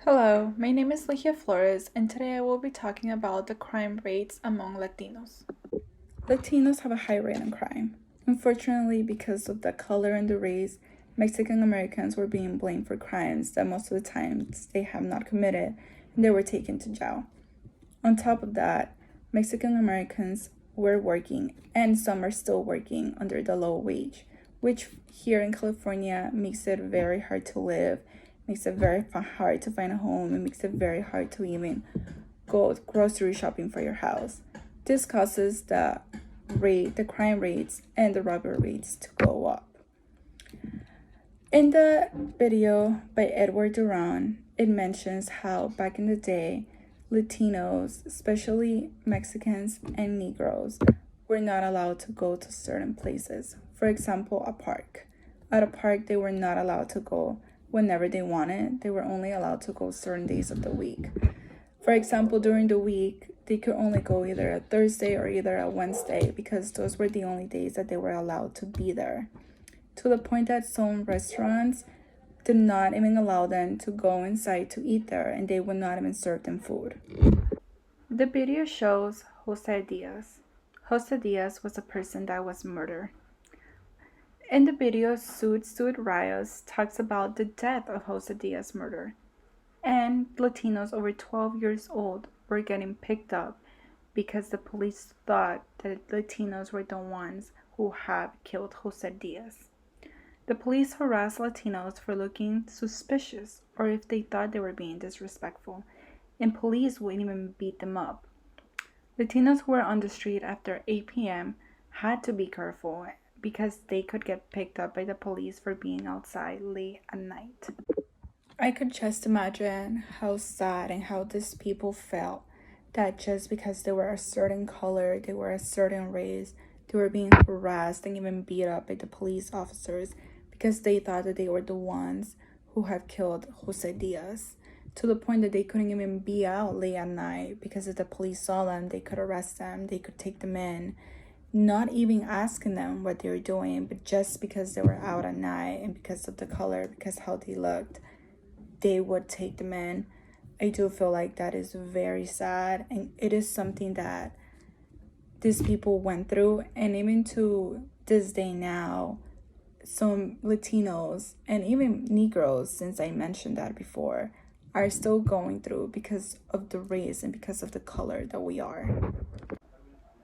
Hello, my name is Flores, and today I will be talking about the crime rates among Latinos. Latinos have a high rate in crime. Unfortunately, because of the color and the race, Mexican Americans were being blamed for crimes that most of the times they have not committed, and they were taken to jail. On top of that, Mexican Americans were working, and some are still working under the low wage, which here in California makes it very hard to live, makes it very hard to find a home, and makes it very hard to even go grocery shopping for your house. This causes the crime rates and the robbery rates to go up. In the video by Edward Duran, it mentions how back in the day, Latinos, especially Mexicans and Negroes, were not allowed to go to certain places. For example, a park. At a park, they were not allowed to go whenever they wanted. They were only allowed to go certain days of the week. For example, during the week, they could only go either a Thursday or either a Wednesday because those were the only days that they were allowed to be there. To the point that some restaurants did not even allow them to go inside to eat there, and they would not even serve them food. The video shows Jose Diaz. Jose Diaz was a person that was murdered. In the video, Suit Rios talks about the death of Jose Diaz's murder. And Latinos over 12 years old were getting picked up because the police thought that Latinos were the ones who had killed Jose Diaz. The police harassed Latinos for looking suspicious or if they thought they were being disrespectful, and police wouldn't even beat them up. Latinos who were on the street after 8 p.m. had to be careful because they could get picked up by the police for being outside late at night. I could just imagine how sad and how these people felt that just because they were a certain color, they were a certain race, they were being harassed and even beat up by the police officers because they thought that they were the ones who had killed Jose Diaz, to the point that they couldn't even be out late at night because if the police saw them, they could arrest them, they could take them in, not even asking them what they were doing, but just because they were out at night and because of the color, because how they looked, they would take them in. I do feel like that is very sad, and it is something that these people went through, and even to this day now, some Latinos and even Negroes, since I mentioned that before, are still going through because of the race and because of the color that we are.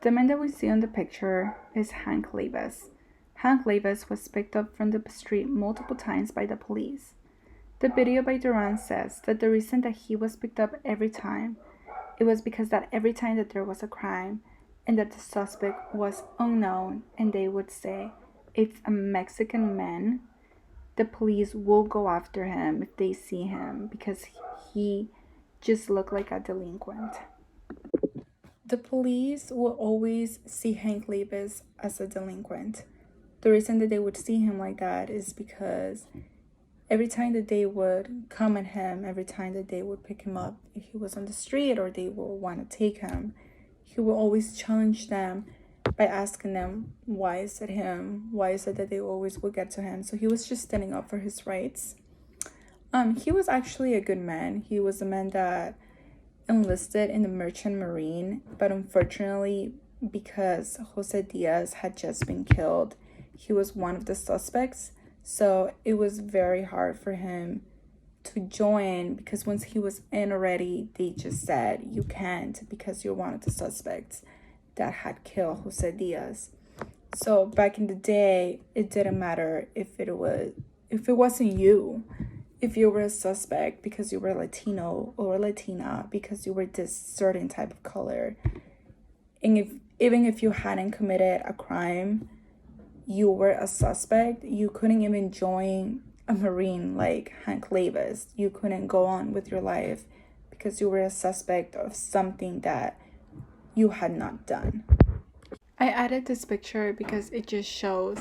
The man that we see on the picture is Hank Levis. Hank Levis was picked up from the street multiple times by the police. The video by Duran says that the reason that he was picked up every time, it was because that every time that there was a crime and that the suspect was unknown and they would say, it's a Mexican man, the police will go after him if they see him because he just looked like a delinquent. The police will always see Hank Levis as a delinquent. The reason that they would see him like that is because every time that they would come at him, every time that they would pick him up, if he was on the street or they will want to take him, he will always challenge them by asking them, why is it him? Why is it that they always would get to him? So he was just standing up for his rights. He was actually a good man. He was a man that enlisted in the Merchant Marine, but unfortunately, because Jose Diaz had just been killed, he was one of the suspects. So it was very hard for him to join because once he was in already, they just said, you can't because you're one of the suspects that had killed Jose Diaz. So back in the day, it didn't matter if it wasn't you, if you were a suspect because you were Latino or Latina because you were this certain type of color. And even if you hadn't committed a crime, you were a suspect, you couldn't even join a Marine like Hank Levis. You couldn't go on with your life because you were a suspect of something that you had not done. I added this picture because it just shows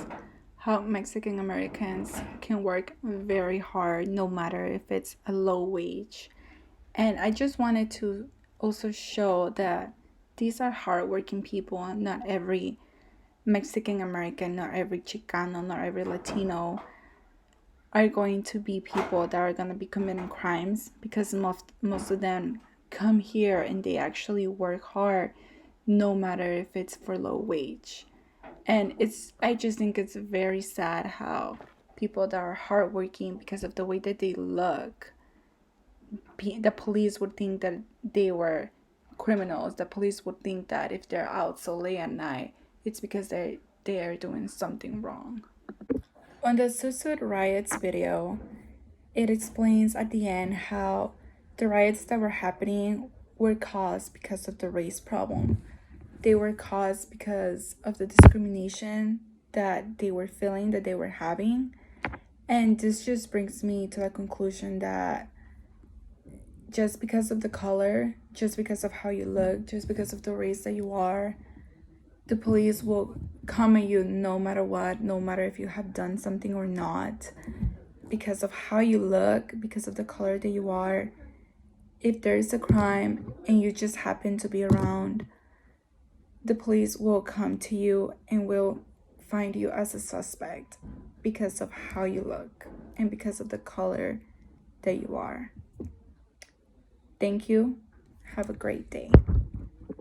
how Mexican Americans can work very hard no matter if it's a low wage. And I just wanted to also show that these are hardworking people. Not every Mexican American, not every Chicano, not every Latino are going to be people that are going to be committing crimes, because most of them come here and they actually work hard, no matter if it's for low wage. And I just think it's very sad how people that are hardworking, because of the way that they look, the police would think that they were criminals. The police would think that if they're out so late at night, it's because they are doing something wrong. On the Suicide Riots video, it explains at the end how the riots that were happening were caused because of the race problem. They were caused because of the discrimination that they were feeling, that they were having. And this just brings me to the conclusion that just because of the color, just because of how you look, just because of the race that you are, the police will come at you no matter what, no matter if you have done something or not. Because of how you look, because of the color that you are, if there is a crime and you just happen to be around, the police will come to you and will find you as a suspect because of how you look and because of the color that you are. Thank you. Have a great day.